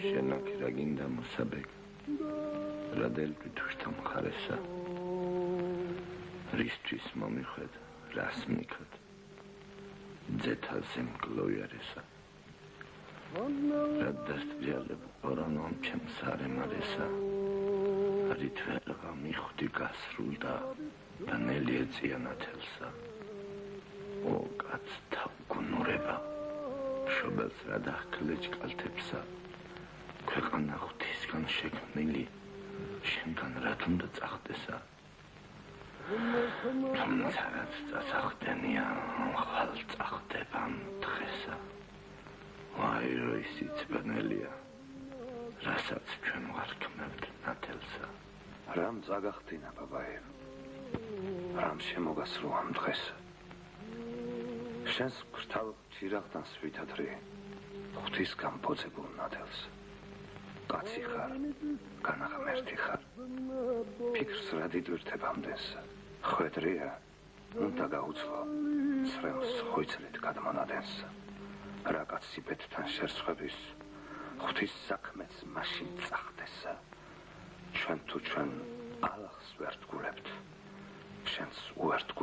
შენაკი რა გინდა მოსაბეგ რა დელკვი თუშთა მხარესა რისთვის მომიხვედ რას მიქოთ ძეთალზე მგლოიარესა რა დასტრიალებ ორანომ ჩემს არემარესა რითველღა მიხვდი გასრულდა და ნელი ეწიანათელსა ო კაც თავგუნურება შობელს რა დახკლეჭ კალთებსა ქვეყანა ღვთისგან შექმნილი შენგან რად უნდა წახდესა თუმცა რაც წახდენია ხვალ წახდება დღესა ვაი რო ისიც ბნელია რასაც ჩვენ ვარქმევთ ნათელსა რამ წაგახდინა ბაბაევ რამ შემოგასრო ამ დღეს შენს გრთავ ჩირაღთან სვითადრე ღვთისგან ბოძებულ ნათელს კაცი ხარ განაღმერთი ხარ ფიქრს რა დიდვირთებ ამდენს ხვედრია უნდა გაუძლო ცრემლს ხოიცლით გადმონადენს რა კაცი ბედთან შერსხვების ღვთის საქმეც მაშინ წახდესა ჩვენ თუ ჩვენ ალახს ვერ თგულებთ შენს უერთგულ